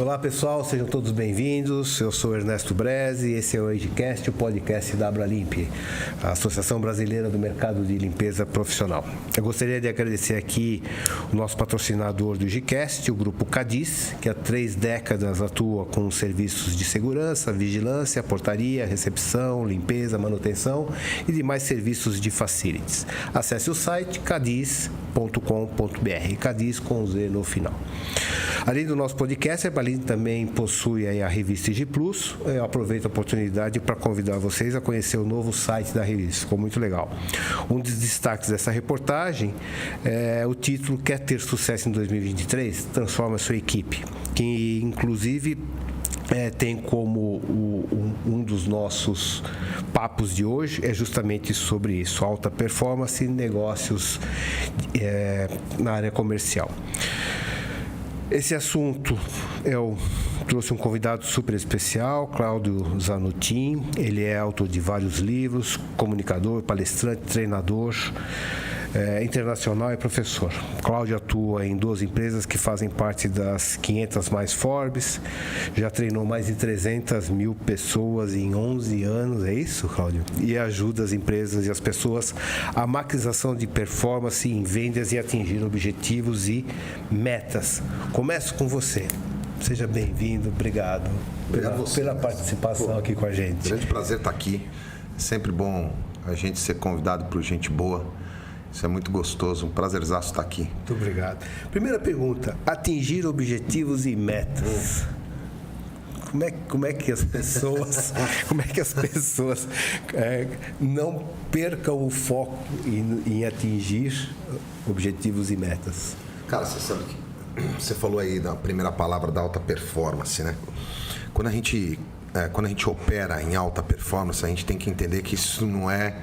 Olá pessoal, sejam todos bem-vindos. Eu sou Ernesto Breze e esse é o Agecast, o podcast da Abralimp, a Associação Brasileira do Mercado de Limpeza Profissional. Eu gostaria de agradecer aqui o nosso patrocinador do Agecast, o Grupo Cadiz, que há 3 décadas atua com serviços de segurança, vigilância, portaria, recepção, limpeza, manutenção e demais serviços de facilities. Acesse o site cadiz.com.br, Cadiz com Z no final. Além do nosso podcast, a Abralimp também possui a revista IG Plus. Eu aproveito a oportunidade para convidar vocês a conhecer o novo site da revista, ficou muito legal. Um dos destaques dessa reportagem é o título Quer ter sucesso em 2023? Transforma a sua equipe, que inclusive tem como um dos nossos papos de hoje é justamente sobre isso, alta performance e negócios na área comercial. Esse assunto eu trouxe um convidado super especial, Cláudio Zanutin. Ele é autor de vários livros, comunicador, palestrante, treinador internacional e professor. Cláudio atua em 2 empresas que fazem parte das 500 mais Forbes, já treinou mais de 300 mil pessoas em 11 anos, é isso, Cláudio? E ajuda as empresas e as pessoas a maximização de performance em vendas e atingir objetivos e metas. Começo com você. Seja bem-vindo, obrigado pela participação aqui com a gente. Grande prazer estar aqui. É sempre bom a gente ser convidado por gente boa. Isso é muito gostoso, um prazerzaço estar aqui. Muito obrigado. Primeira pergunta, atingir objetivos e metas. Como é que as pessoas não percam o foco em atingir objetivos e metas? Cara, você sabe que você falou aí da primeira palavra da alta performance, né? Quando a gente opera em alta performance, a gente tem que entender que isso não é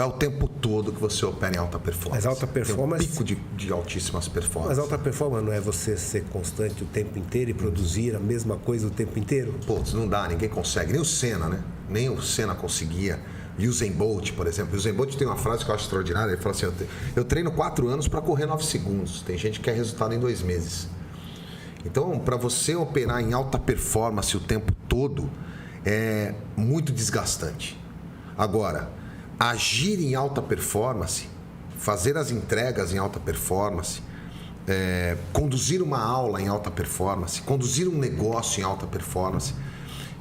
o tempo todo que você opera em alta performance. Mas alta performance... Tem um pico de altíssimas performances. Mas alta performance não é você ser constante o tempo inteiro e produzir a mesma coisa o tempo inteiro? Pô, não dá, ninguém consegue. Nem o Senna, né? Nem o Senna conseguia. Usain Bolt, por exemplo. Usain Bolt tem uma frase que eu acho extraordinária. Ele fala assim, eu treino 4 anos para correr 9 segundos. Tem gente que quer resultado em 2 meses. Então, para você operar em alta performance o tempo todo, é muito desgastante. Agora, agir em alta performance, fazer as entregas em alta performance, conduzir uma aula em alta performance, conduzir um negócio em alta performance,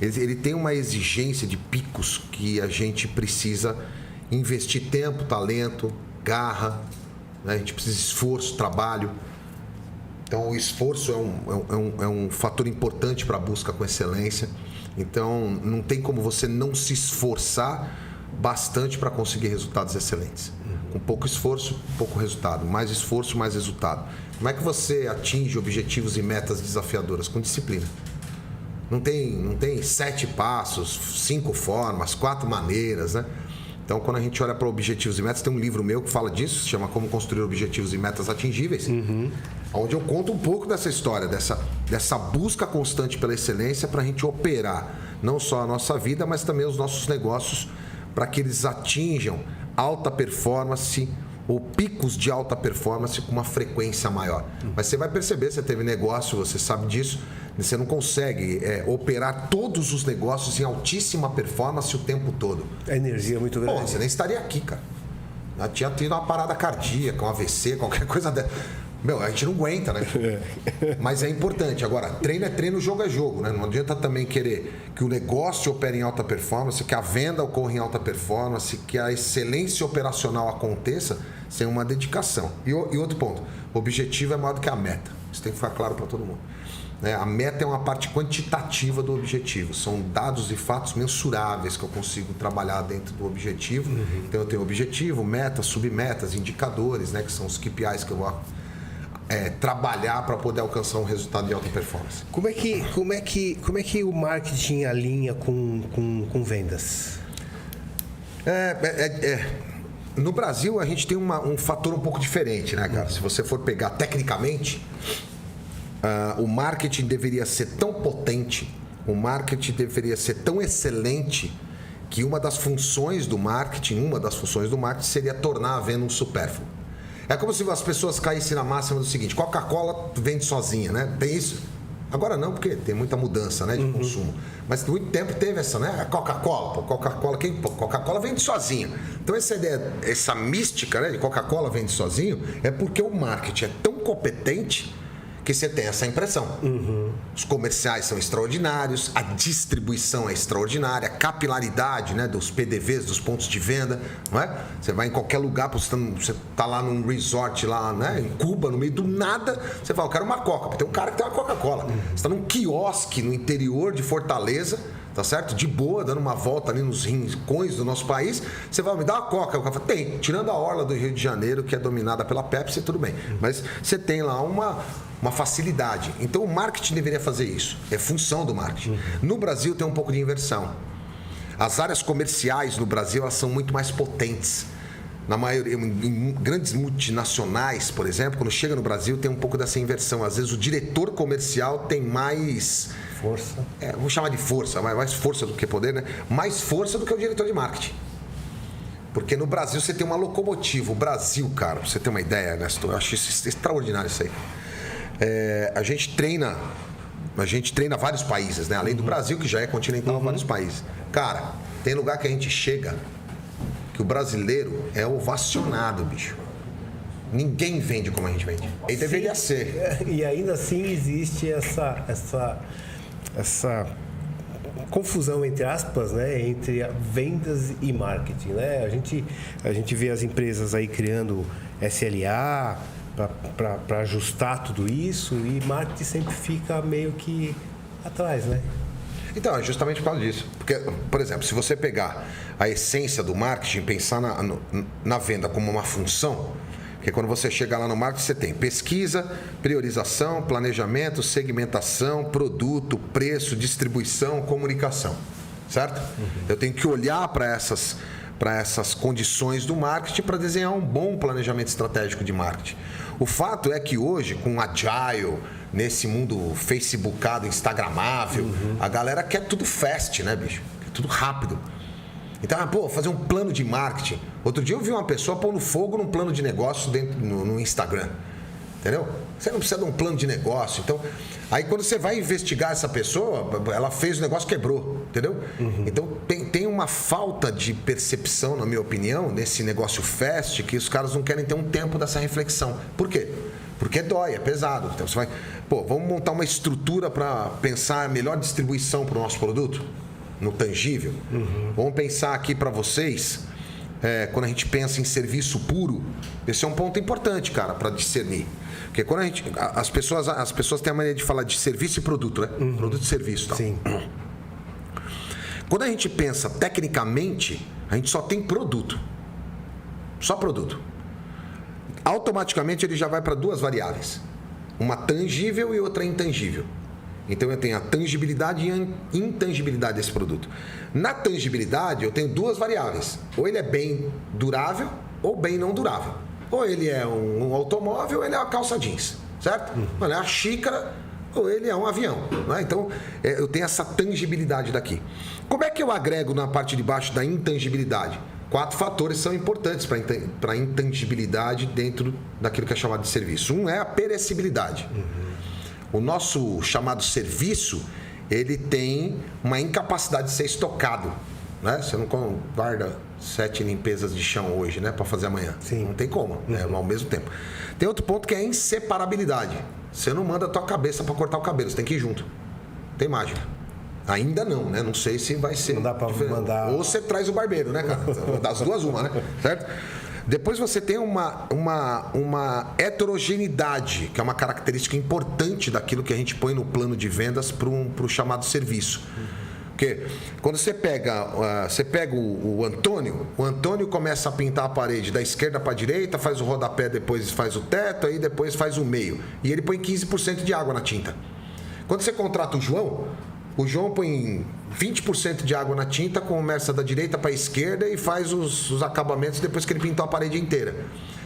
ele tem uma exigência de picos que a gente precisa investir tempo, talento, garra, né? A gente precisa de esforço, trabalho. Então o esforço é um fator importante para a busca com excelência. Então não tem como você não se esforçar bastante para conseguir resultados excelentes. Com pouco esforço, pouco resultado. Mais esforço, mais resultado. Como é que você atinge objetivos e metas desafiadoras? Com disciplina. Não tem 7 passos, 5 formas, 4 maneiras, né? Então, quando a gente olha para objetivos e metas, tem um livro meu que fala disso, se chama Como Construir Objetivos e Metas Atingíveis, onde eu conto um pouco dessa história, dessa busca constante pela excelência para a gente operar não só a nossa vida, mas também os nossos negócios, para que eles atinjam alta performance ou picos de alta performance com uma frequência maior. Mas você vai perceber, você teve negócio, você sabe disso, você não consegue operar todos os negócios em altíssima performance o tempo todo. A energia é muito grande. Pô, você nem estaria aqui, cara. Já tinha tido uma parada cardíaca, um AVC, qualquer coisa dessa. Meu, a gente não aguenta, né? Mas é importante. Agora, treino é treino, jogo é jogo, né? Não adianta também querer que o negócio opere em alta performance, que a venda ocorra em alta performance, que a excelência operacional aconteça sem uma dedicação. E outro ponto, o objetivo é maior do que a meta. Isso tem que ficar claro para todo mundo. A meta é uma parte quantitativa do objetivo. São dados e fatos mensuráveis que eu consigo trabalhar dentro do objetivo. Então, eu tenho objetivo, metas, submetas, indicadores, né? Que são os KPIs que eu vou trabalhar para poder alcançar um resultado de alta performance. Como é que o marketing alinha com vendas? No Brasil, a gente tem um fator um pouco diferente, né, cara? Se você for pegar tecnicamente, o marketing deveria ser tão potente, o marketing deveria ser tão excelente, que uma das funções do marketing seria tornar a venda um supérfluo. É como se as pessoas caíssem na máxima do seguinte: Coca-Cola vende sozinha, né? Tem isso? Agora não, porque tem muita mudança, né, de consumo. Mas muito tempo teve essa, né? A Coca-Cola. Coca-Cola vende sozinha. Então essa ideia, essa mística, né, de Coca-Cola vende sozinho, é porque o marketing é tão competente que você tem essa impressão. Os comerciais são extraordinários, a distribuição é extraordinária, a capilaridade, né, dos PDVs, dos pontos de venda, não é? Você vai em qualquer lugar, você está lá num resort, lá, né, em Cuba, no meio do nada, você fala, eu quero uma Coca, tem um cara que tem uma Coca-Cola. Você está num quiosque no interior de Fortaleza, tá certo? De boa, dando uma volta ali nos rincões do nosso país, você vai me dar uma Coca. O cara fala, tem, tirando a orla do Rio de Janeiro, que é dominada pela Pepsi, tudo bem. Mas você tem lá uma facilidade. Então o marketing deveria fazer isso. É função do marketing. No Brasil tem um pouco de inversão. As áreas comerciais no Brasil, elas são muito mais potentes. Na maioria, em grandes multinacionais, por exemplo, quando chega no Brasil, tem um pouco dessa inversão. Às vezes o diretor comercial tem mais força. Vou chamar de força, mais força do que poder, né? Mais força do que o diretor de marketing. Porque no Brasil você tem uma locomotiva. O Brasil, cara, pra você ter uma ideia, né? Eu acho isso extraordinário isso aí. A gente treina vários países, né? Além do Brasil, que já é continental, vários países. Cara, tem lugar que a gente chega que o brasileiro é ovacionado, bicho. Ninguém vende como a gente vende. E deveria ser. E ainda assim existe essa confusão, entre aspas, né, entre vendas e marketing, né? A gente vê as empresas aí criando SLA para ajustar tudo isso, e marketing sempre fica meio que atrás, né? Então, é justamente por causa disso. Porque, por exemplo, se você pegar a essência do marketing, pensar na venda como uma função, que quando você chega lá no marketing, você tem pesquisa, priorização, planejamento, segmentação, produto, preço, distribuição, comunicação, certo? Eu tenho que olhar para essas condições do marketing para desenhar um bom planejamento estratégico de marketing. O fato é que hoje, com Agile, nesse mundo facebookado, instagramável, a galera quer tudo fast, né, bicho? Quer tudo rápido. Então, fazer um plano de marketing. Outro dia eu vi uma pessoa pondo fogo num plano de negócio no Instagram. Entendeu? Você não precisa de um plano de negócio. Então, aí quando você vai investigar essa pessoa, ela fez o negócio, quebrou. Entendeu? Então, tem uma falta de percepção, na minha opinião, nesse negócio fast, que os caras não querem ter um tempo dessa reflexão. Por quê? Porque dói, é pesado. Então, você vai... vamos montar uma estrutura para pensar a melhor distribuição para o nosso produto? No tangível. Vamos pensar aqui para vocês, quando a gente pensa em serviço puro, esse é um ponto importante, cara, para discernir. Porque quando as pessoas têm a mania de falar de serviço e produto, né? Produto e serviço, tal. Sim. Quando a gente pensa tecnicamente, a gente só tem produto. Só produto. Automaticamente ele já vai para duas variáveis. Uma tangível e outra intangível. Então eu tenho a tangibilidade e a intangibilidade desse produto. Na tangibilidade eu tenho duas variáveis. Ou ele é bem durável ou bem não durável. Ou ele é um automóvel ou ele é uma calça jeans, certo? Ou ele é uma xícara ou ele é um avião. Né? Então eu tenho essa tangibilidade daqui. Como é que eu agrego na parte de baixo da intangibilidade? 4 fatores são importantes para a intangibilidade dentro daquilo que é chamado de serviço. Um é a perecibilidade. O nosso chamado serviço, ele tem uma incapacidade de ser estocado, né? Você não guarda 7 limpezas de chão hoje, né, para fazer amanhã. Sim. Não tem como, né, ao mesmo tempo. Tem outro ponto que é a inseparabilidade. Você não manda a tua cabeça para cortar o cabelo, você tem que ir junto. Tem mágica. Ainda não, né? Não sei se vai ser. Não dá para mandar. Ou você traz o barbeiro, né, cara? Das duas uma, né? Certo? Depois você tem uma heterogeneidade, que é uma característica importante daquilo que a gente põe no plano de vendas para o chamado serviço. Porque quando você pega o Antônio começa a pintar a parede da esquerda para a direita, faz o rodapé, depois faz o teto, aí depois faz o meio. E ele põe 15% de água na tinta. Quando você contrata o João põe 20% de água na tinta, começa da direita para a esquerda e faz os acabamentos depois que ele pintou a parede inteira.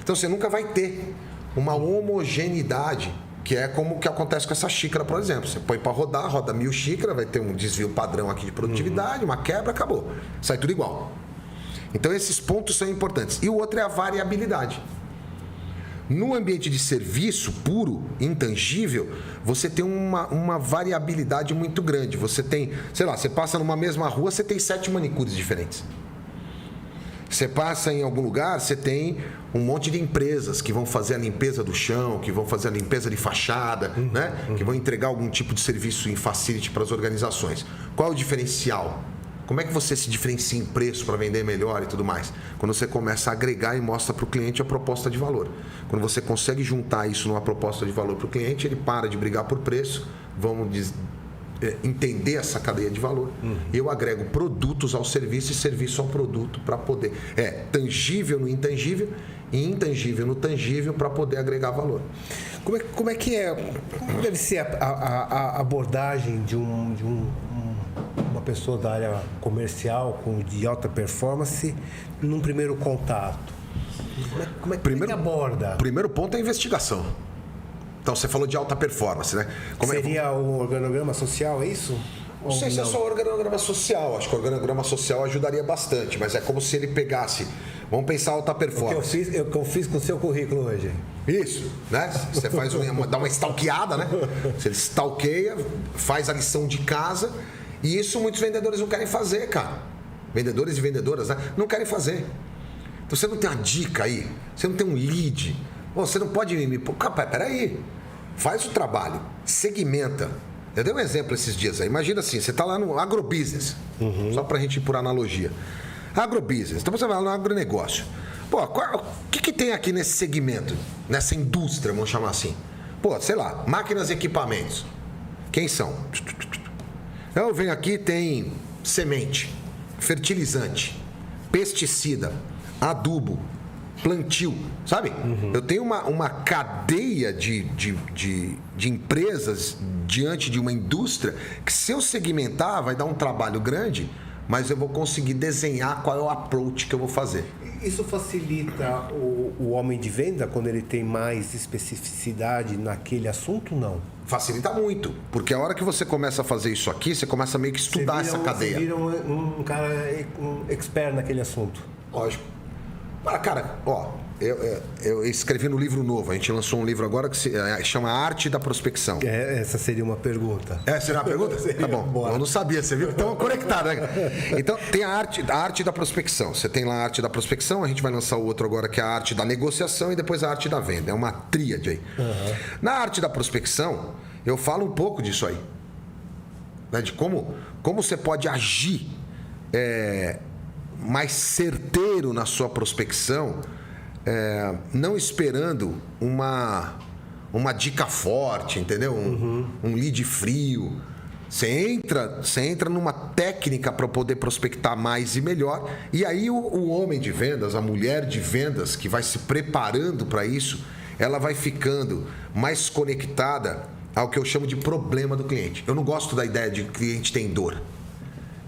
Então você nunca vai ter uma homogeneidade, que é como o que acontece com essa xícara, por exemplo. Você põe para rodar, roda 1000 xícaras, vai ter um desvio padrão aqui de produtividade, uma quebra, acabou. Sai tudo igual. Então esses pontos são importantes. E o outro é a variabilidade. No ambiente de serviço puro, intangível, você tem uma variabilidade muito grande. Você tem, sei lá, você passa numa mesma rua, você tem 7 manicures diferentes. Você passa em algum lugar, você tem um monte de empresas que vão fazer a limpeza do chão, que vão fazer a limpeza de fachada, né? Que vão entregar algum tipo de serviço em facility para as organizações. Qual é o diferencial? Como é que você se diferencia em preço para vender melhor e tudo mais? Quando você começa a agregar e mostra para o cliente a proposta de valor. Quando você consegue juntar isso numa proposta de valor para o cliente, ele para de brigar por preço, vamos entender essa cadeia de valor. Eu agrego produtos ao serviço e serviço ao produto para poder... tangível no intangível e intangível no tangível para poder agregar valor. Como deve ser a abordagem de uma pessoa da área comercial de alta performance num primeiro contato? Como é que aborda? Primeiro ponto é a investigação. Então, você falou de alta performance, né? Seria o organograma social, é isso? Não sei se é só o organograma social. Acho que o organograma social ajudaria bastante, mas é como se ele pegasse... Vamos pensar alta performance. O que eu fiz com o seu currículo hoje. Isso, né? Você faz dá uma stalkeada, né? Você stalkeia, faz a lição de casa, e isso muitos vendedores não querem fazer, cara. Vendedores e vendedoras, né? Não querem fazer. Então, você não tem uma dica aí, você não tem um lead, você não pode me... Peraí, faz o trabalho, segmenta. Eu dei um exemplo esses dias aí. Imagina assim, você está lá no agrobusiness, só para a gente ir por analogia. Agrobusiness, então você vai lá no agronegócio. Pô, o que tem aqui nesse segmento, nessa indústria, vamos chamar assim? Pô, sei lá, máquinas e equipamentos. Quem são? Eu venho aqui, tem semente, fertilizante, pesticida, adubo, plantio, sabe? Eu tenho uma cadeia de empresas diante de uma indústria que, se eu segmentar, vai dar um trabalho grande, mas eu vou conseguir desenhar qual é o approach que eu vou fazer. Isso facilita o homem de venda quando ele tem mais especificidade naquele assunto, não? Facilita muito, porque a hora que você começa a fazer isso aqui, você começa a meio que estudar essa cadeia. Você vira um cara expert naquele assunto. Lógico. Cara, ó, eu escrevi no livro novo, a gente lançou um livro agora que se chama Arte da Prospecção. Essa seria uma pergunta. Seria uma pergunta? Tá bom, bora. Eu não sabia, você viu que estamos conectados, né? Então, tem a arte da prospecção. Você tem lá a arte da prospecção, a gente vai lançar o outro agora que é a arte da negociação e depois a arte da venda. É uma tríade aí. Na arte da prospecção, eu falo um pouco disso aí. Né? De como você pode agir mais certeiro na sua prospecção, não esperando uma dica forte, entendeu? Um lead frio. Você entra numa técnica para poder prospectar mais e melhor, e aí o homem de vendas, a mulher de vendas que vai se preparando para isso, ela vai ficando mais conectada ao que eu chamo de problema do cliente. Eu não gosto da ideia de que o cliente tem dor.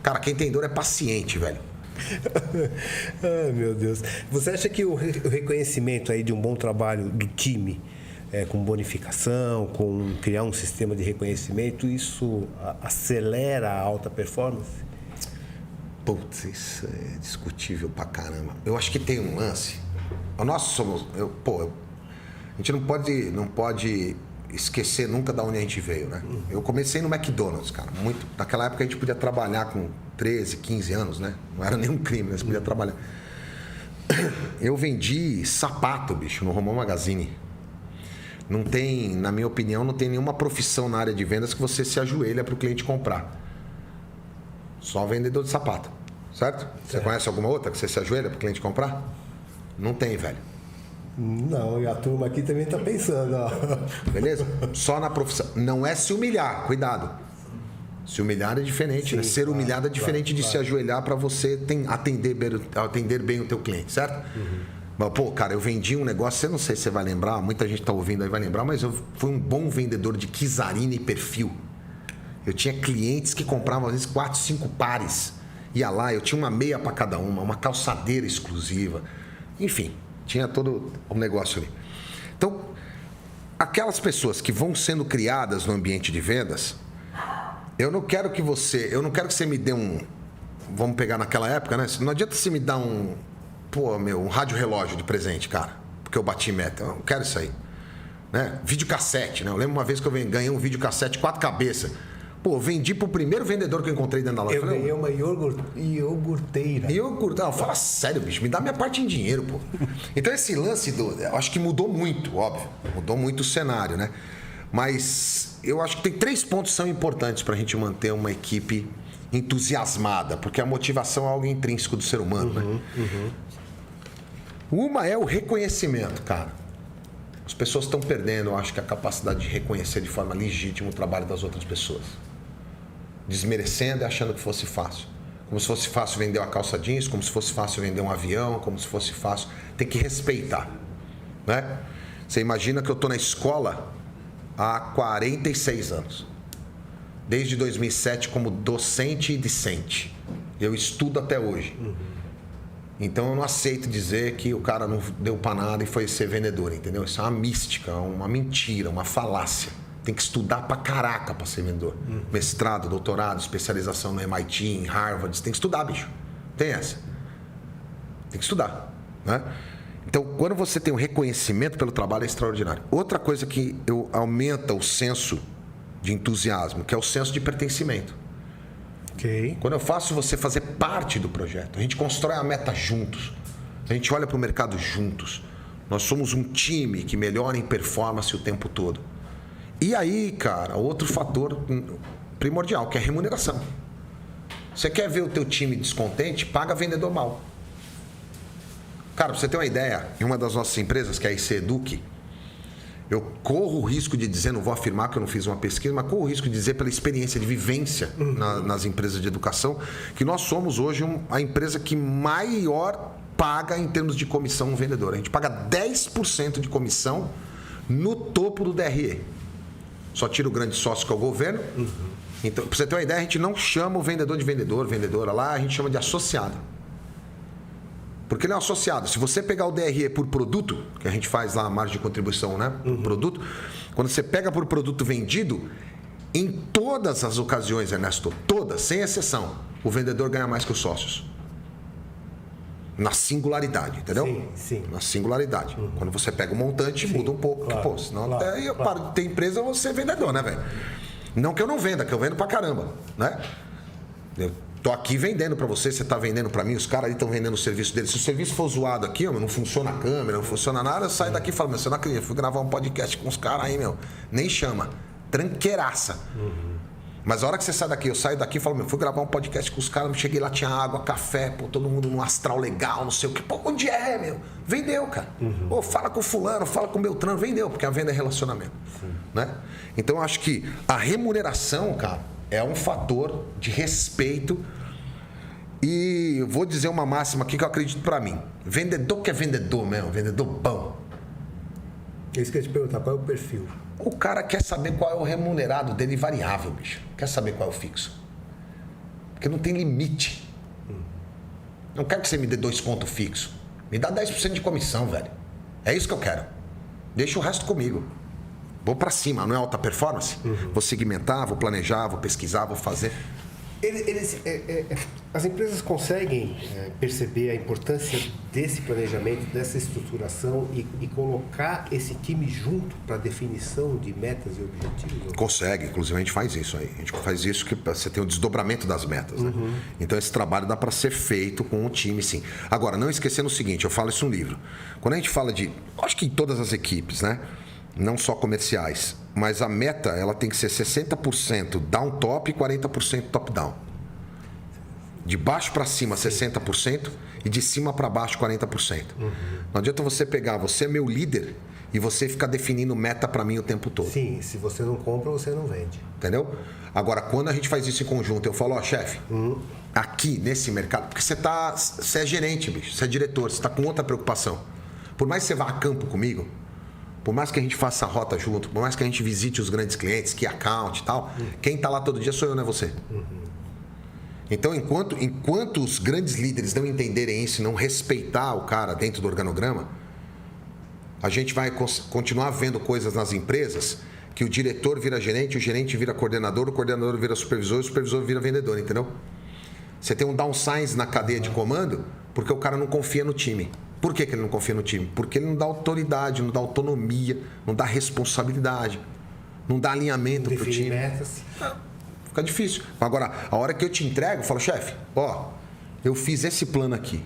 Cara, quem tem dor é paciente, velho. Ai, meu Deus. Você acha que o reconhecimento aí de um bom trabalho do time, com bonificação, com criar um sistema de reconhecimento, isso acelera a alta performance? Putz, isso é discutível pra caramba. Eu acho que tem um lance. Nós somos... a gente não pode esquecer nunca de onde a gente veio, né? Eu comecei no McDonald's, cara. Naquela época a gente podia trabalhar com 13, 15 anos, né? Não era nenhum crime, né? Você podia trabalhar. Eu vendi sapato, bicho, no Romão Magazine. Não tem, na minha opinião, não tem nenhuma profissão na área de vendas que você se ajoelha para o cliente comprar. Só vendedor de sapato, certo? Você conhece alguma outra que você se ajoelha para o cliente comprar? Não tem, velho. Não, e a turma aqui também está pensando, ó. Beleza? Só na profissão. Não é se humilhar, cuidado. Se humilhar é diferente, sim, né? Ser humilhado é diferente de se ajoelhar para você atender bem o teu cliente, certo? Mas, cara, eu vendi um negócio, eu não sei se você vai lembrar, muita gente está ouvindo aí vai lembrar, mas eu fui um bom vendedor de Kizarina e perfil. Eu tinha clientes que compravam às vezes 4, 5 pares. Ia lá, eu tinha uma meia para cada uma calçadeira exclusiva. Enfim, tinha todo o negócio ali. Então, aquelas pessoas que vão sendo criadas no ambiente de vendas, eu não quero que você me dê um... Vamos pegar naquela época, né? Não adianta você me dar um rádio relógio de presente, cara. porque eu bati meta. Eu não quero isso aí. Né? Videocassete, né? Eu lembro uma vez que eu ganhei um videocassete 4 cabeças. Pô, eu vendi pro primeiro vendedor que eu encontrei dentro da loja. Eu ganhei uma iogurteira. Não, fala sério, bicho. Me dá minha parte em dinheiro, pô. Então esse lance eu acho que mudou muito, óbvio. Mudou muito o cenário, né? Mas eu acho que tem 3 pontos que são importantes pra gente manter uma equipe entusiasmada, porque a motivação é algo intrínseco do ser humano, né? Uma é o reconhecimento, cara. As pessoas estão perdendo, eu acho que a capacidade de reconhecer de forma legítima o trabalho das outras pessoas. Desmerecendo e achando que fosse fácil. Como se fosse fácil vender uma calça jeans, como se fosse fácil vender um avião, como se fosse fácil. Tem que respeitar, né? Você imagina que eu estou na escola há 46 anos. Desde 2007 como docente e discente. Eu estudo até hoje. Então eu não aceito dizer que o cara não deu pra nada e foi ser vendedor, entendeu? Isso é uma mística, uma mentira, uma falácia. Tem que estudar pra caraca pra ser vendedor. Mestrado, doutorado, especialização no MIT, em Harvard. Você tem que estudar, bicho. Tem essa. Tem que estudar, né? Então, quando você tem um reconhecimento pelo trabalho, é extraordinário. Outra coisa que aumenta o senso de entusiasmo, que é o senso de pertencimento. Okay. Quando eu faço você fazer parte do projeto, a gente constrói a meta juntos, a gente olha para o mercado juntos, nós somos um time que melhora em performance o tempo todo. E aí, cara, outro fator primordial, que é a remuneração. Você quer ver o teu time descontente? Paga vendedor mal. Cara, pra você ter uma ideia, em uma das nossas empresas, que é a IC Eduque, eu corro o risco de dizer, não vou afirmar que eu não fiz uma pesquisa, mas corro o risco de dizer pela experiência de vivência nas empresas de educação, que nós somos hoje a empresa que maior paga em termos de comissão um vendedor. A gente paga 10% de comissão no topo do DRE. Só tira o grande sócio, que é o governo. Então, pra você ter uma ideia, a gente não chama o vendedor de vendedor, vendedora lá, a gente chama de associado. Porque ele é um associado. Se você pegar o DRE por produto, que a gente faz lá a margem de contribuição, né? Produto, quando você pega por produto vendido, em todas as ocasiões, Ernesto, todas, sem exceção, o vendedor ganha mais que os sócios. Na singularidade, entendeu? Sim. Na singularidade. Quando você pega o montante, muda um pouco. Claro, pô, senão até eu paro de ter empresa, eu vou ser vendedor, né, velho? Não que eu não venda, que eu vendo pra caramba, né? Eu tô aqui vendendo pra você, você tá vendendo pra mim, os caras ali estão vendendo o serviço deles. Se o serviço for zoado aqui, ó, não funciona a câmera, não funciona nada, eu saio daqui e falo, meu, você não acredita, fui gravar um podcast com os caras aí, meu, nem chama. Tranqueiraça. Mas a hora que você sai daqui, eu saio daqui e falo, meu, fui gravar um podcast com os caras, cheguei lá, tinha água, café, pô, todo mundo num astral legal, não sei o quê. Pô, onde é, meu? Vendeu, cara. Pô, fala com o fulano, fala com o Beltrano, vendeu, porque a venda é relacionamento. Né? Então, eu acho que a remuneração, cara, é um fator de respeito. E eu vou dizer uma máxima aqui que eu acredito pra mim. Vendedor que é vendedor mesmo, vendedor bom. É isso que eu ia te perguntar, qual é o perfil? O cara quer saber qual é o remunerado dele variável, bicho. Quer saber qual é o fixo. Porque não tem limite. Não quero que você me dê 2 contos fixo. Me dá 10% de comissão, velho. É isso que eu quero. Deixa o resto comigo. Vou pra cima, não é alta performance? Vou segmentar, vou planejar, vou pesquisar, vou fazer. As empresas conseguem perceber a importância desse planejamento, dessa estruturação e colocar esse time junto para definição de metas e objetivos? Consegue, inclusive a gente faz isso aí. A gente faz isso que você tem o desdobramento das metas. Né? Então esse trabalho dá para ser feito com o time, sim. Agora, não esquecendo o seguinte, eu falo isso no livro. Quando a gente fala de, acho que em todas as equipes, né? Não só comerciais, mas a meta ela tem que ser 60% down top e 40% top down. De baixo para cima 60% e de cima para baixo 40%. Não adianta você pegar, você é meu líder e você ficar definindo meta para mim o tempo todo. Sim, se você não compra, você não vende. Entendeu? Agora, quando a gente faz isso em conjunto, eu falo, ó, chefe, aqui nesse mercado, porque você é gerente, bicho, você é diretor, você está com outra preocupação. Por mais que você vá a campo comigo, por mais que a gente faça a rota junto, por mais que a gente visite os grandes clientes, key account e tal, quem está lá todo dia sou eu, não é você. Então, enquanto os grandes líderes não entenderem isso e não respeitar o cara dentro do organograma, a gente vai continuar vendo coisas nas empresas que o diretor vira gerente, o gerente vira coordenador, o coordenador vira supervisor, o supervisor vira vendedor, entendeu? Você tem um downsize na cadeia de comando porque o cara não confia no time. Por que ele não confia no time? Porque ele não dá autoridade, não dá autonomia, não dá responsabilidade, não dá alinhamento para o time. Metas. Fica difícil. Agora, a hora que eu te entrego, eu falo, chefe, eu fiz esse plano aqui.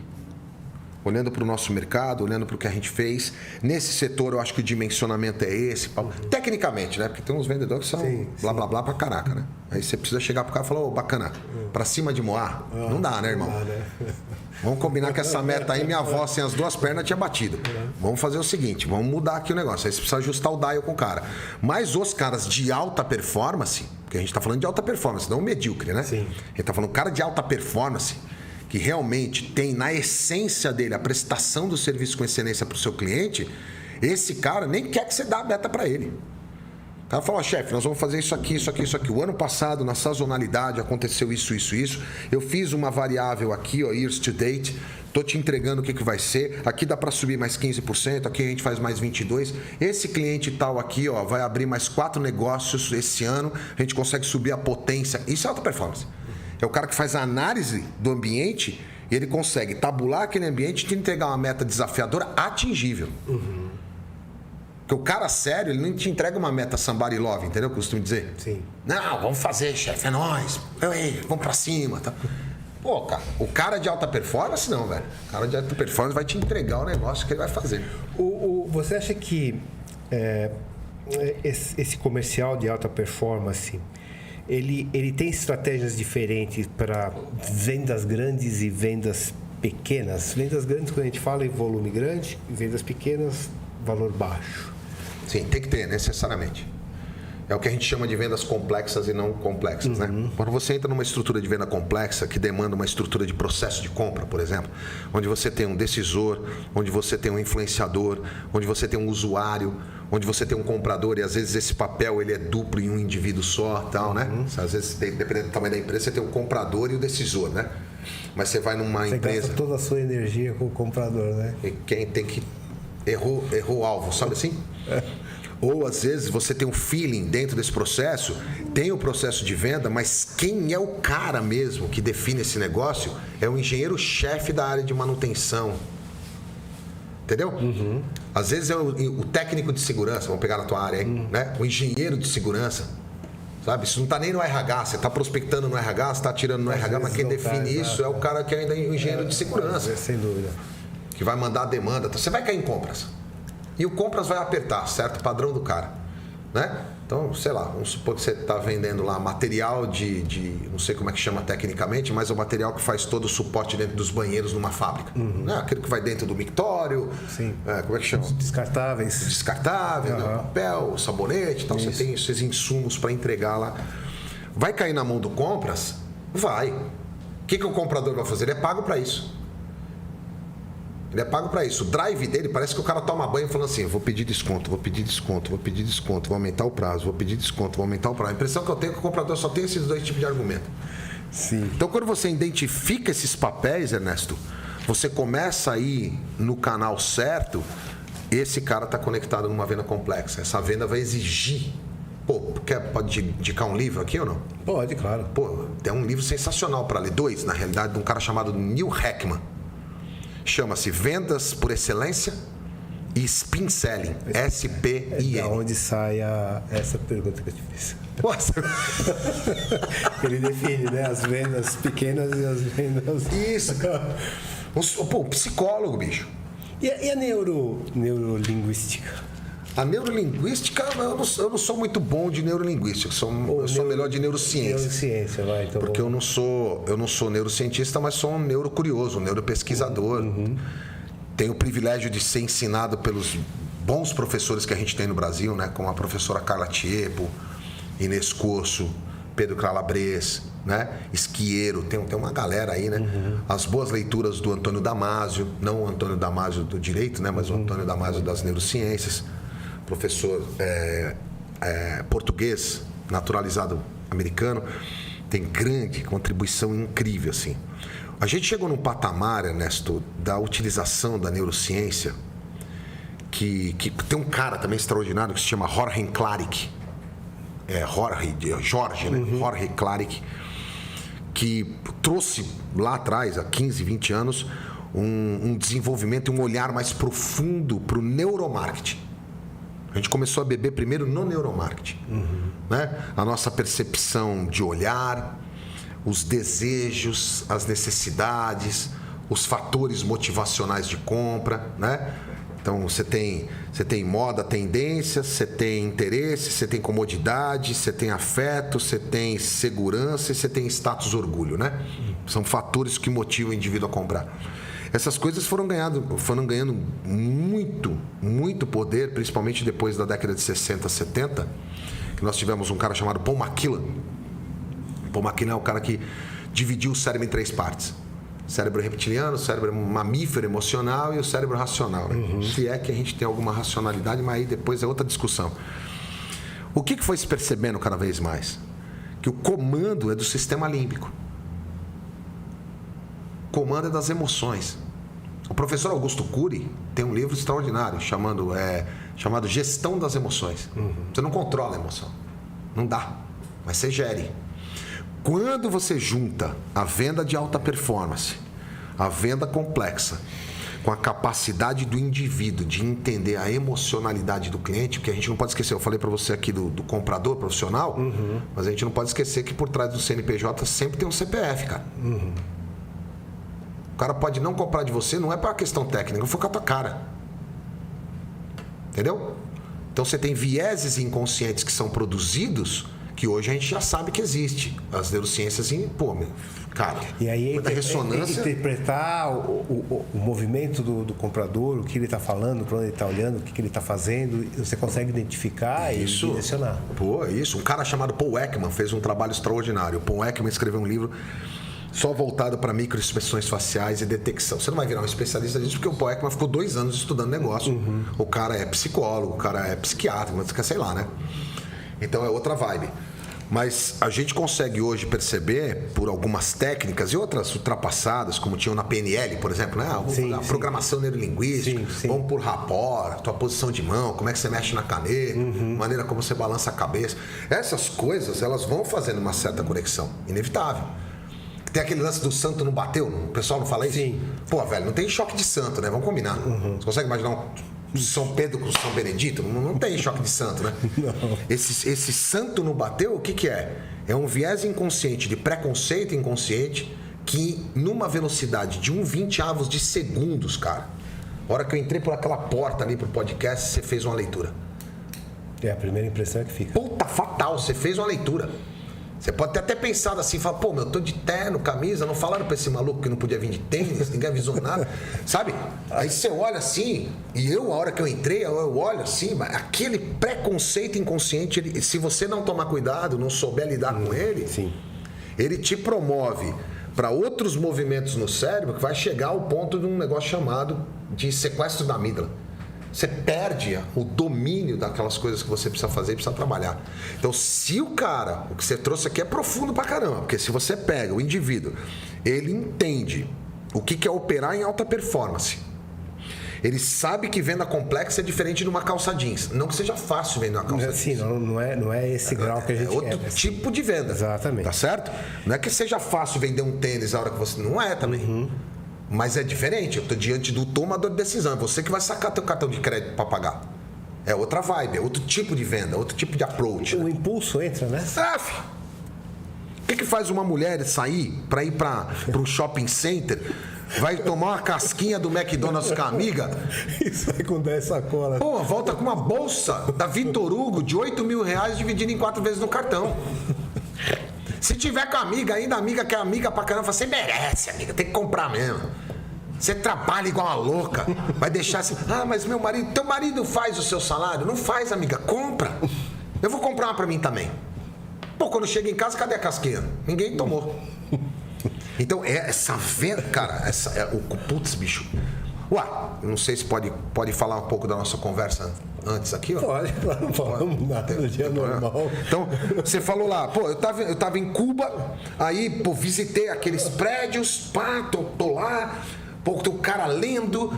Olhando para o nosso mercado, olhando para o que a gente fez. Nesse setor, eu acho que o dimensionamento é esse. Tecnicamente, né? Porque tem uns vendedores que são blá, blá, blá pra caraca, né? Aí você precisa chegar pro cara e falar, bacana, pra cima de Moá? Não dá, né, irmão? Não dá, né? Vamos combinar que essa meta aí, minha avó sem as duas pernas tinha batido. Vamos fazer o seguinte, vamos mudar aqui o negócio. Aí você precisa ajustar o dial com o cara. Mas os caras de alta performance, porque a gente tá falando de alta performance, não medíocre, né? Sim. A gente tá falando cara de alta performance, que realmente tem na essência dele a prestação do serviço com excelência para o seu cliente, esse cara nem quer que você dê a meta para ele. O cara fala, chefe, nós vamos fazer isso aqui, isso aqui, isso aqui. O ano passado, na sazonalidade, aconteceu isso, isso, isso. Eu fiz uma variável aqui, years to date, estou te entregando o que vai ser. Aqui dá para subir mais 15%, aqui a gente faz mais 22%. Esse cliente tal aqui vai abrir mais 4 negócios esse ano, a gente consegue subir a potência. Isso é alta performance. É o cara que faz a análise do ambiente e ele consegue tabular aquele ambiente e te entregar uma meta desafiadora atingível. Porque o cara sério, ele não te entrega uma meta somebody love, entendeu? Que eu costumo dizer. Sim. Não, vamos fazer, chefe, é nóis. Vamos pra cima. Tá? Pô, cara, o cara de alta performance não, velho. O cara de alta performance vai te entregar o negócio que ele vai fazer. Você acha que esse comercial de alta performance... Ele tem estratégias diferentes para vendas grandes e vendas pequenas? Vendas grandes, quando a gente fala em volume grande, e vendas pequenas, valor baixo. Sim, tem que ter, necessariamente. É o que a gente chama de vendas complexas e não complexas, né? Quando você entra numa estrutura de venda complexa, que demanda uma estrutura de processo de compra, por exemplo, onde você tem um decisor, onde você tem um influenciador, onde você tem um usuário, onde você tem um comprador, e às vezes esse papel ele é duplo em um indivíduo só, tal, né? Às vezes, dependendo do tamanho da empresa, você tem o comprador e o decisor, né? Mas você vai numa empresa... Você gasta toda a sua energia com o comprador, né? E quem tem que... Errou o alvo, sabe assim? Ou às vezes você tem um feeling dentro desse processo, tem o processo de venda, mas quem é o cara mesmo que define esse negócio é o engenheiro-chefe da área de manutenção. Entendeu? Às vezes é o técnico de segurança, vamos pegar na tua área aí, né? O engenheiro de segurança. Sabe? Isso não está nem no RH, você está prospectando no RH, você está tirando no RH, mas quem define isso é o cara que ainda é o engenheiro de segurança. Sem dúvida. Que vai mandar a demanda. Você vai cair em compras. E o compras vai apertar, certo? Padrão do cara, né? Então, sei lá, vamos supor que você está vendendo lá material de não sei como é que chama tecnicamente, mas é o material que faz todo o suporte dentro dos banheiros numa fábrica. Né? Aquele que vai dentro do mictório. Sim. Como é que chama? Descartáveis. Descartável, né? Papel, sabonete, tal. Você tem esses insumos para entregar lá. Vai cair na mão do compras? Vai. O que o comprador vai fazer? Ele é pago para isso. Ele é pago para isso. O drive dele parece que o cara toma banho falando assim: vou pedir desconto, vou pedir desconto, vou pedir desconto, vou aumentar o prazo, vou pedir desconto, vou aumentar o prazo. A impressão que eu tenho é que o comprador só tem esses dois tipos de argumento. Sim. Então, quando você identifica esses papéis, Ernesto, você começa a ir no canal certo, esse cara está conectado numa venda complexa. Essa venda vai exigir. Pô, pode indicar um livro aqui ou não? Pode, claro. Pô, tem um livro sensacional para ler. 2, na realidade, de um cara chamado Neil Heckman. Chama-se Vendas por Excelência e Spin Selling. S-P-I-N. É de onde sai essa pergunta que eu te fiz. Nossa. Ele define, né? As vendas pequenas e as vendas... Isso. Pô, psicólogo, bicho. E a neurolinguística? A neurolinguística, eu não sou muito bom de neurolinguística. Eu sou melhor de neurociência. Neurociência, vai. Então porque eu não sou neurocientista, mas sou um neurocurioso, um neuropesquisador. Tenho o privilégio de ser ensinado pelos bons professores que a gente tem no Brasil, né? Como a professora Carla Tiepo, Inês Corso, Pedro Calabres, né? Esquieiro, tem uma galera aí, né? As boas leituras do Antônio Damasio, não o Antônio Damasio do direito, né? Mas o Antônio Damasio das neurociências. Professor português, naturalizado americano, tem grande contribuição incrível, assim. A gente chegou num patamar, Ernesto, da utilização da neurociência, que tem um cara também extraordinário que se chama Jorge Claric, Jorge, né? Jorge Claric, que trouxe lá atrás, há 15, 20 anos, um desenvolvimento, um olhar mais profundo para o neuromarketing. A gente começou a beber primeiro no neuromarketing. Né? A nossa percepção de olhar, os desejos, as necessidades, os fatores motivacionais de compra. Né? Então, você tem moda, tendências, você tem interesse, você tem comodidade, você tem afeto, você tem segurança e você tem status, orgulho. Né? São fatores que motivam o indivíduo a comprar. Essas coisas foram ganhando muito poder, principalmente depois da década de 60, 70, que nós tivemos um cara chamado Paul McKillen. Paul McKillen é o cara que dividiu o cérebro em 3 partes. Cérebro reptiliano, cérebro mamífero emocional e o cérebro racional. Né? Se é que a gente tem alguma racionalidade, mas aí depois é outra discussão. O que foi se percebendo cada vez mais? Que o comando é do sistema límbico. O comando é das emoções. O professor Augusto Cury tem um livro extraordinário chamado Gestão das Emoções. Você não controla a emoção. Não dá. Mas você gere. Quando você junta a venda de alta performance, a venda complexa, com a capacidade do indivíduo de entender a emocionalidade do cliente, porque a gente não pode esquecer, eu falei para você aqui do comprador profissional, mas a gente não pode esquecer que por trás do CNPJ sempre tem um CPF, cara. O cara pode não comprar de você, não é para questão técnica, foi com a tua cara. Entendeu? Então você tem vieses inconscientes que são produzidos, que hoje a gente já sabe que existe. As neurociências, cara, e aí da ressonância... interpretar o movimento do comprador, o que ele está falando, para onde ele está olhando, o que ele está fazendo, você consegue identificar e direcionar. Isso. Um cara chamado Paul Ekman fez um trabalho extraordinário. O Paul Ekman escreveu um livro só voltado para microexpressões faciais e detecção. Você não vai virar um especialista disso, porque o Paul Ekman ficou 2 anos estudando negócio. O cara é psicólogo, o cara é psiquiatra, mas sei lá, né? Então é outra vibe. Mas a gente consegue hoje perceber, por algumas técnicas e outras ultrapassadas, como tinham na PNL, por exemplo, né? A programação neurolinguística, vamos por rapport, tua posição de mão, como é que você mexe na caneta, maneira como você balança a cabeça. Essas coisas, elas vão fazendo uma certa conexão, inevitável. Tem aquele lance do santo não bateu, o pessoal não fala isso? Sim. Pô, velho, não tem choque de santo, né? Vamos combinar. Você consegue imaginar um São Pedro com São Benedito? Não tem choque de santo, né? Não. Esse santo não bateu, o que é? É um viés inconsciente, de preconceito inconsciente, que numa velocidade de 1/20 de segundos, cara. A hora que eu entrei por aquela porta ali pro podcast, você fez uma leitura. A primeira impressão é que fica. Puta, fatal, você fez uma leitura. Você pode ter até pensado assim, falar, pô, eu tô de terno, camisa, não falaram pra esse maluco que não podia vir de tênis, ninguém avisou nada, sabe? Aí você olha assim, e a hora que eu entrei, eu olho assim, mas aquele preconceito inconsciente, se você não tomar cuidado, não souber lidar com ele, ele te promove para outros movimentos no cérebro que vai chegar ao ponto de um negócio chamado de sequestro da amígdala. Você perde o domínio daquelas coisas que você precisa fazer e precisa trabalhar. Então, se o cara, o que você trouxe aqui é profundo pra caramba, porque se você pega o indivíduo, ele entende o que é operar em alta performance. Ele sabe que venda complexa é diferente de uma calça jeans. Não que seja fácil vender uma calça jeans. Sim, não é esse grau que a gente quer. É outro tipo de venda. Exatamente. Tá certo? Não é que seja fácil vender um tênis a hora que você... Não é também. Mas é diferente, eu estou diante do tomador de decisão, é você que vai sacar teu cartão de crédito para pagar. É outra vibe, é outro tipo de venda, outro tipo de approach. O impulso entra, né? O que faz uma mulher sair para ir para um shopping center, vai tomar uma casquinha do McDonald's com a amiga? Isso vai com 10 sacolas. Pô, volta com uma bolsa da Vitor Hugo de R$8.000 dividida em 4 vezes no cartão. Se tiver com a amiga ainda, a amiga que é amiga pra caramba, você merece, amiga, tem que comprar mesmo. Você trabalha igual uma louca, vai deixar assim, mas teu marido faz o seu salário? Não faz, amiga, compra. Eu vou comprar uma pra mim também. Pô, quando chega em casa, cadê a casquinha? Ninguém tomou. Então, essa venda, cara, putz, bicho. Eu não sei se pode falar um pouco da nossa conversa antes aqui, ó. Pode, não falamos nada no dia normal. Então, você falou lá, pô, eu tava em Cuba, aí, pô, visitei aqueles prédios, pá, tô lá, pô, tem o cara lendo,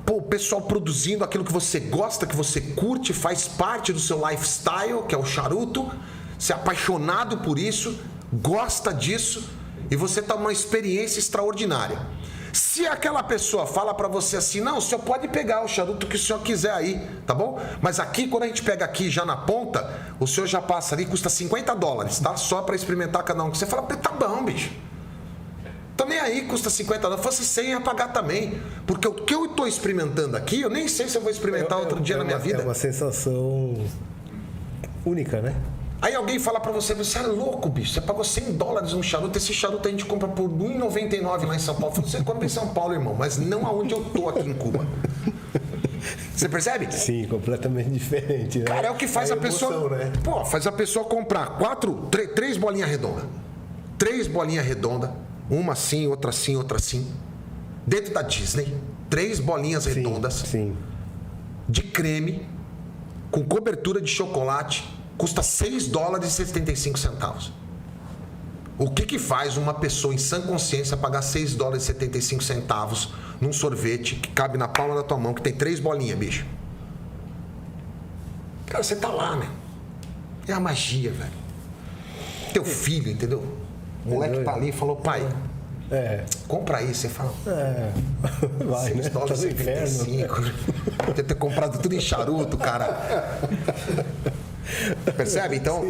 pô, o pessoal produzindo aquilo que você gosta, que você curte, faz parte do seu lifestyle, que é o charuto, você é apaixonado por isso, gosta disso, e você tá numa experiência extraordinária. Se aquela pessoa fala para você assim, não, o senhor pode pegar o charuto que o senhor quiser aí, tá bom? Mas aqui, quando a gente pega aqui já na ponta, o senhor já passa ali, custa $50, tá? Só para experimentar cada um. Você fala, tá bom, bicho. Tô nem aí, custa $50. Se fosse 100, ia pagar também. Porque o que eu tô experimentando aqui, eu nem sei se eu vou experimentar outro dia na minha vida. É uma sensação única, né? Aí alguém fala pra você é louco, bicho, você pagou $100 um charuto, esse charuto a gente compra por R$1,99 lá em São Paulo. Você compra em São Paulo, irmão, mas não aonde eu tô aqui em Cuba. Você percebe? Sim, completamente diferente, né? Cara, é o que faz a pessoa... Né? Pô, faz a pessoa comprar 3 bolinhas redondas. 3 bolinhas redondas, uma assim, outra assim, outra assim. Dentro da Disney, 3 bolinhas redondas. Sim. De creme, com cobertura de chocolate. Custa $6,75. O que faz uma pessoa em sã consciência pagar $6,75 num sorvete que cabe na palma da tua mão, que tem 3 bolinhas, bicho? Cara, você tá lá, né? É a magia, velho. Teu filho, entendeu? O moleque tá ali e falou, pai, compra aí. Você fala, vai, né? $6,75. Tem que ter comprado tudo em charuto, cara. Percebe? Então,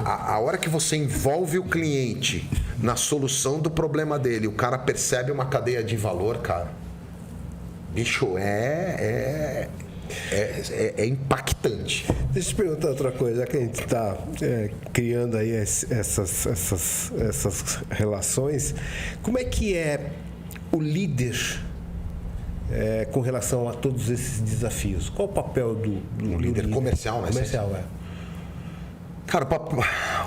a hora que você envolve o cliente na solução do problema dele, o cara percebe uma cadeia de valor, cara. Bicho, é impactante. Deixa eu te perguntar outra coisa, já que a gente está criando aí essas relações, como é que é o líder com relação a todos esses desafios? Qual o papel do líder comercial, né? Comercial, Cara,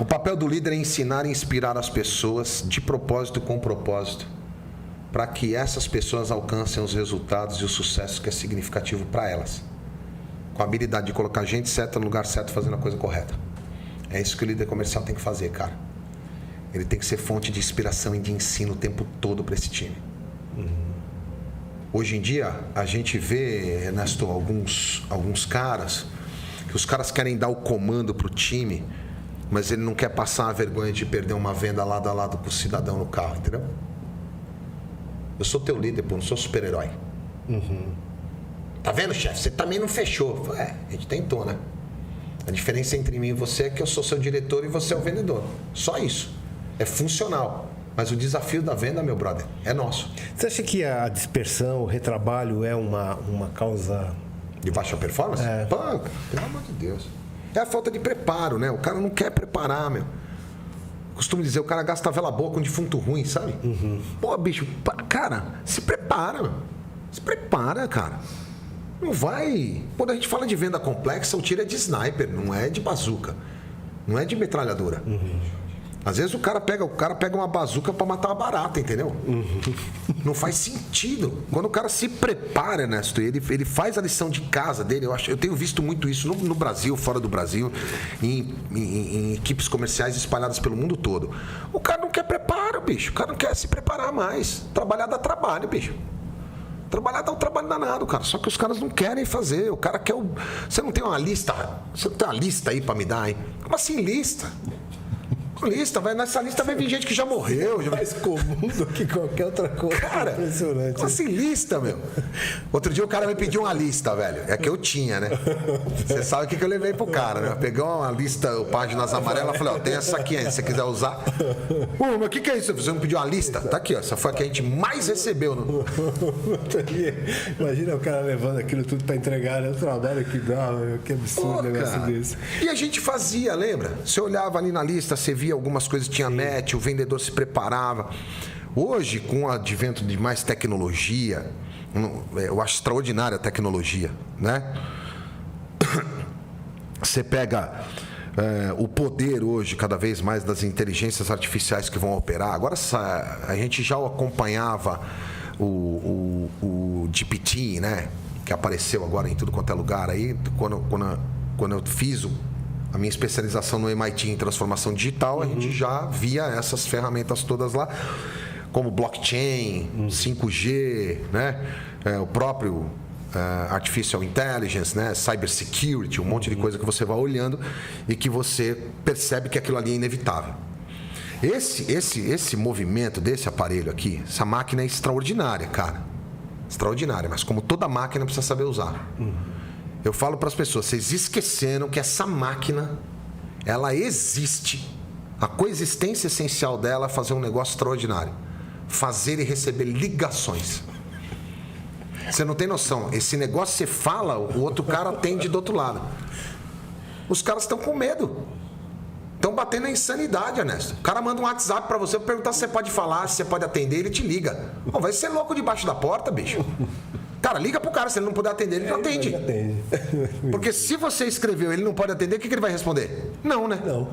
o papel do líder é ensinar e inspirar as pessoas de propósito com propósito, para que essas pessoas alcancem os resultados e o sucesso que é significativo para elas. Com a habilidade de colocar a gente certa no lugar certo, fazendo a coisa correta. É isso que o líder comercial tem que fazer, cara. Ele tem que ser fonte de inspiração e de ensino o tempo todo para esse time. Hoje em dia, a gente vê, Ernesto, alguns caras, que os caras querem dar o comando pro time, mas ele não quer passar a vergonha de perder uma venda lado a lado com o cidadão no carro, entendeu? Eu sou teu líder, pô, não sou super-herói. Tá vendo, chefe? Você também não fechou. A gente tentou, né? A diferença entre mim e você é que eu sou seu diretor e você é o vendedor. Só isso. É funcional. Mas o desafio da venda, meu brother, é nosso. Você acha que a dispersão, o retrabalho é uma causa... De baixa performance? Pô, pelo amor de Deus. É a falta de preparo, né? O cara não quer preparar, meu. Costumo dizer, o cara gasta a vela boa com defunto ruim, sabe? Pô, bicho, cara, se prepara, meu. Se prepara, cara. Não vai... Quando a gente fala de venda complexa, o tiro é de sniper, não é de bazuca. Não é de metralhadora. Às vezes o cara pega uma bazuca para matar uma barata, entendeu? Não faz sentido. Quando o cara se prepara, Ernesto, ele faz a lição de casa dele. Eu tenho visto muito isso no Brasil, fora do Brasil, em equipes comerciais espalhadas pelo mundo todo. O cara não quer preparo, bicho. O cara não quer se preparar mais. Trabalhar dá trabalho, bicho. Trabalhar dá um trabalho danado, cara. Só que os caras não querem fazer. O cara quer Você não tem uma lista? Você não tem uma lista aí para me dar, hein? Como assim lista? Nessa lista vai vir gente que já morreu. Mais comum do que qualquer outra coisa. Cara, impressionante. Como assim lista, meu? Outro dia o cara me pediu uma lista, velho. É que eu tinha, né? Você sabe o que eu levei pro cara, né? Pegou uma lista, páginas amarelas, falei, ó, tem essa aqui aí, se você quiser usar. Mas o que é isso? Você não pediu uma lista? Tá aqui, ó. Essa foi a que a gente mais recebeu. No... Imagina o cara levando aquilo tudo pra entregar, né? O trabalho que dá, meu. Que absurdo um negócio desse. E a gente fazia, lembra? Você olhava ali na lista, você via algumas coisas, tinha match, o vendedor se preparava. Hoje, com o advento de mais tecnologia, eu acho extraordinária a tecnologia, né? Você pega o poder hoje, cada vez mais, das inteligências artificiais que vão operar. Agora, a gente já acompanhava o GPT, né? Que apareceu agora em tudo quanto é lugar aí, quando eu fiz a minha especialização no MIT em transformação digital, a gente já via essas ferramentas todas lá, como blockchain, 5G, né? O próprio artificial intelligence, né? Cybersecurity, um monte de coisa que você vai olhando e que você percebe que aquilo ali é inevitável. Esse movimento desse aparelho aqui, essa máquina é extraordinária, cara. Extraordinária, mas como toda máquina precisa saber usar. Eu falo para as pessoas, vocês esqueceram que essa máquina, ela existe. A coexistência essencial dela é fazer um negócio extraordinário. Fazer e receber ligações. Você não tem noção. Esse negócio você fala, o outro cara atende do outro lado. Os caras estão com medo. Estão batendo a insanidade, Ernesto. O cara manda um WhatsApp pra você perguntar se você pode falar, se você pode atender, ele te liga. Pô, vai ser louco debaixo da porta, bicho. Cara, liga pro cara, se ele não puder atender, ele não atende. Porque se você escreveu ele não pode atender, o que ele vai responder? Não, né? Não.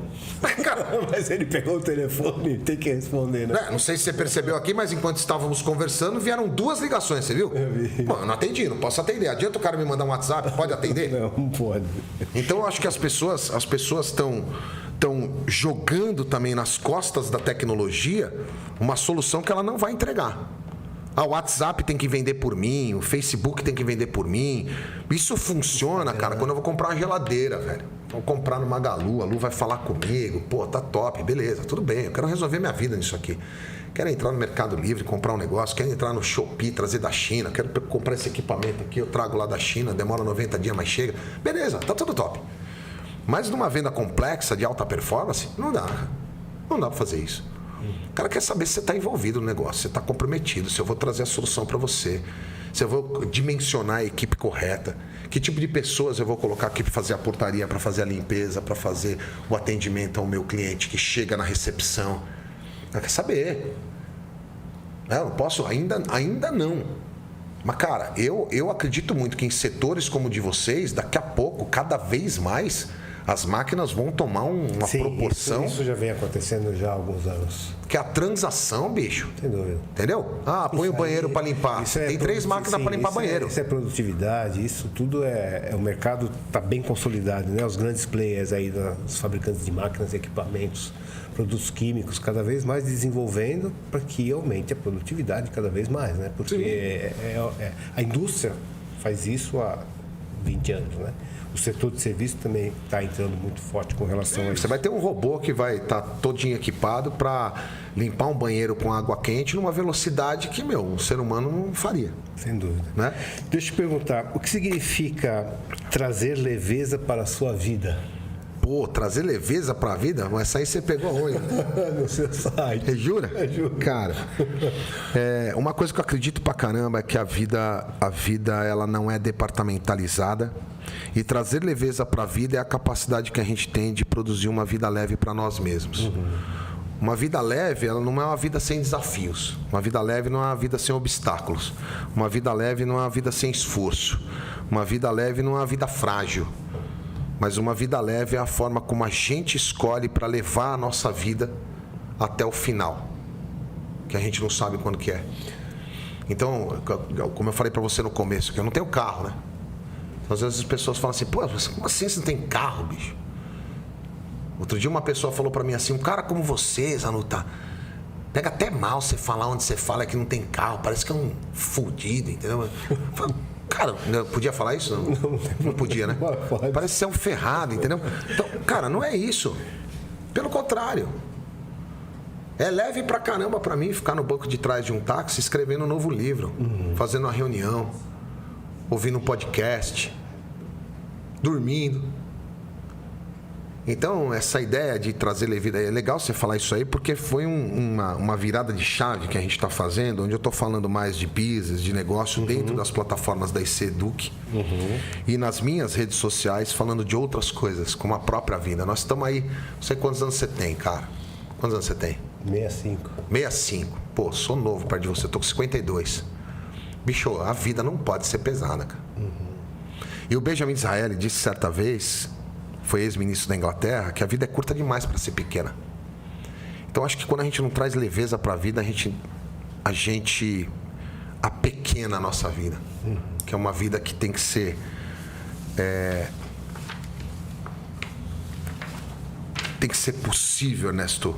Cara, mas ele pegou o telefone, tem que responder, né? Não sei se você percebeu aqui, mas enquanto estávamos conversando, vieram 2 ligações, você viu? Eu vi. Pô, eu não atendi, não posso atender. Adianta o cara me mandar um WhatsApp, pode atender? Não pode. Então eu acho que as pessoas estão jogando também nas costas da tecnologia uma solução que ela não vai entregar. O WhatsApp tem que vender por mim, o Facebook tem que vender por mim. Isso funciona, cara, quando eu vou comprar uma geladeira, velho. Vou comprar no Magalu, a Lu vai falar comigo. Pô, tá top, beleza, tudo bem. Eu quero resolver minha vida nisso aqui. Quero entrar no Mercado Livre, comprar um negócio. Quero entrar no Shopee, trazer da China. Quero comprar esse equipamento aqui, eu trago lá da China, demora 90 dias, mas chega. Beleza, tá tudo top. Mas numa venda complexa, de alta performance, não dá. Não dá pra fazer isso. O cara quer saber se você está envolvido no negócio, se você está comprometido, se eu vou trazer a solução para você, se eu vou dimensionar a equipe correta, que tipo de pessoas eu vou colocar aqui para fazer a portaria, para fazer a limpeza, para fazer o atendimento ao meu cliente que chega na recepção. Ela quer saber. Eu não posso, ainda não. Mas, cara, eu acredito muito que em setores como o de vocês, daqui a pouco, cada vez mais, as máquinas vão tomar uma proporção. Isso já vem acontecendo já há alguns anos. Que a transação, bicho. Sem dúvida. Entendeu? Põe o banheiro para limpar. Tem 3 máquinas para limpar banheiro. Isso é produtividade, isso tudo o mercado está bem consolidado, né? Os grandes players aí, os fabricantes de máquinas, equipamentos, produtos químicos, cada vez mais desenvolvendo para que aumente a produtividade cada vez mais, né? Porque a indústria faz isso há 20 anos, né? O setor de serviço também está entrando muito forte com relação a isso. Você vai ter um robô que vai estar todinho equipado para limpar um banheiro com água quente numa velocidade que, um ser humano não faria. Sem dúvida. Né? Deixa eu te perguntar, o que significa trazer leveza para a sua vida? Pô, trazer leveza para a vida? Mas essa aí você pegou onde? No seu site. Jura? Juro. Cara, uma coisa que eu acredito pra caramba é que a vida ela não é departamentalizada. E trazer leveza para a vida é a capacidade que a gente tem de produzir uma vida leve para nós mesmos. Uma vida leve, ela não é uma vida sem desafios. Uma vida leve não é uma vida sem obstáculos. Uma vida leve não é uma vida sem esforço. Uma vida leve não é uma vida frágil. Mas uma vida leve é a forma como a gente escolhe para levar a nossa vida até o final. Que a gente não sabe quando que é. Então, como eu falei para você no começo, que eu não tenho carro, né? Às vezes as pessoas falam assim, pô, como assim você não tem carro, bicho? Outro dia uma pessoa falou pra mim assim, um cara como você, Zanuta, pega até mal você falar onde você fala que não tem carro, parece que é um fudido, entendeu? Cara, podia falar isso? Não podia, né? Parece ser um ferrado, entendeu? Então, cara, não é isso. Pelo contrário. É leve pra caramba pra mim ficar no banco de trás de um táxi escrevendo um novo livro, fazendo uma reunião, ouvindo um podcast, dormindo. Então, essa ideia de trazer leveza, é legal você falar isso aí, porque foi uma virada de chave que a gente está fazendo, onde eu estou falando mais de business, de negócio, dentro das plataformas da IC Eduque e nas minhas redes sociais, falando de outras coisas, como a própria vida. Nós estamos aí, não sei quantos anos você tem, cara. Quantos anos você tem? 65. 65. Pô, sou novo perto de você, estou com 52. Bicho, a vida não pode ser pesada, cara. E o Benjamin Disraeli disse certa vez, foi ex-ministro da Inglaterra, que a vida é curta demais para ser pequena. Então acho que quando a gente não traz leveza para a vida, a gente apequena a nossa vida. Que é uma vida que tem que ser tem que ser possível, Ernesto.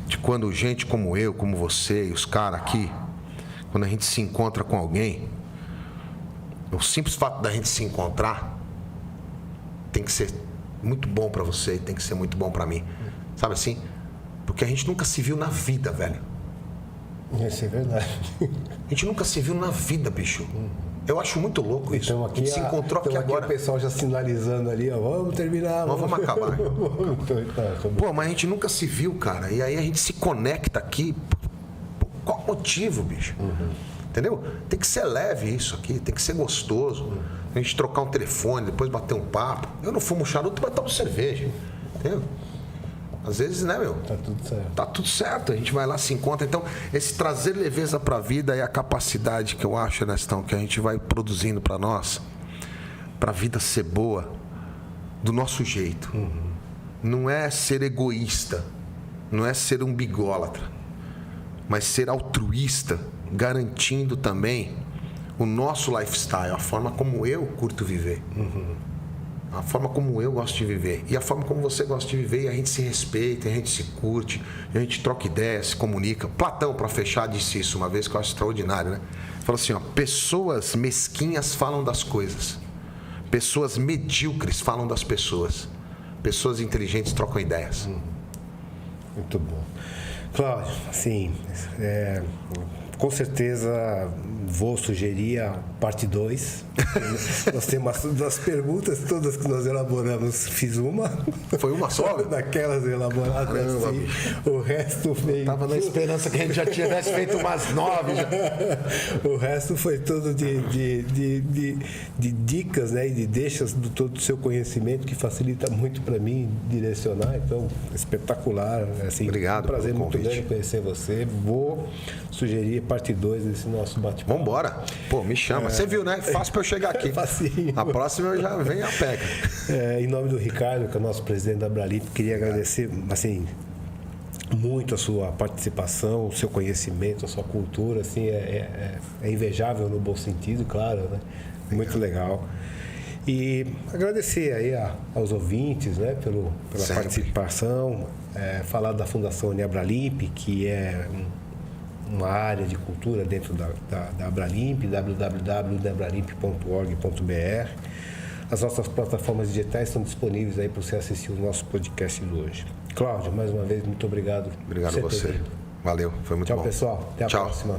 De quando gente como eu, como você e os caras aqui, quando a gente se encontra com alguém, o simples fato da gente se encontrar tem que ser muito bom para você e tem que ser muito bom para mim. Sabe assim? Porque a gente nunca se viu na vida, velho. Isso é verdade. A gente nunca se viu na vida, bicho. Eu acho muito louco isso. Então, aqui a gente se encontrou aqui agora. O pessoal já sinalizando ali, ó, vamos terminar. Nós vamos acabar. Pô, mas a gente nunca se viu, cara. E aí a gente se conecta aqui. Por qual motivo, bicho? Entendeu? Tem que ser leve isso aqui, tem que ser gostoso. A gente trocar um telefone, depois bater um papo. Eu não fumo charuto, mas tomo cerveja. Entendeu? Às vezes, né, meu? Tá tudo certo. Tá tudo certo, a gente vai lá, se encontra. Então, esse trazer leveza pra vida é a capacidade que eu acho, Ernestão, que a gente vai produzindo pra nós, pra vida ser boa, do nosso jeito. Não é ser egoísta, não é ser um bigólatra, mas ser altruísta, garantindo também o nosso lifestyle, a forma como eu curto viver. A forma como eu gosto de viver. E a forma como você gosta de viver. E a gente se respeita, a gente se curte, a gente troca ideias, se comunica. Platão, para fechar, disse isso uma vez que eu acho extraordinário, né? Falou assim, ó, pessoas mesquinhas falam das coisas. Pessoas medíocres falam das pessoas. Pessoas inteligentes trocam ideias. Muito bom. Cláudio, assim, com certeza vou sugerir a parte 2. Nós temos das perguntas todas que nós elaboramos, fiz uma. Foi uma só? Daquelas elaboradas. Caramba, assim. O resto veio. Tava na esperança que a gente já tivesse feito umas 9. Já. O resto foi tudo de dicas, né? E de deixas do todo o seu conhecimento, que facilita muito para mim direcionar. Então, espetacular. Assim, obrigado. Um prazer muito grande conhecer você. Vou sugerir parte 2 desse nosso bate-papo. Vambora. Pô, me chama. Você viu, né? Fácil pra eu chegar aqui. Facinho. A próxima eu já venho a pé. Em nome do Ricardo, que é o nosso presidente da Abralimp, queria agradecer, assim, muito a sua participação, o seu conhecimento, a sua cultura, assim, é invejável no bom sentido, claro, né? Muito legal. E agradecer aí aos ouvintes, né, pela participação, falar da Fundação Abralimp, que é uma área de cultura dentro da Abralimp, www.abralimp.org.br. As nossas plataformas digitais estão disponíveis aí para você assistir o nosso podcast de hoje. Cláudio, mais uma vez, muito obrigado. Obrigado a você. Valeu, foi muito bom. Tchau, pessoal. Até a próxima.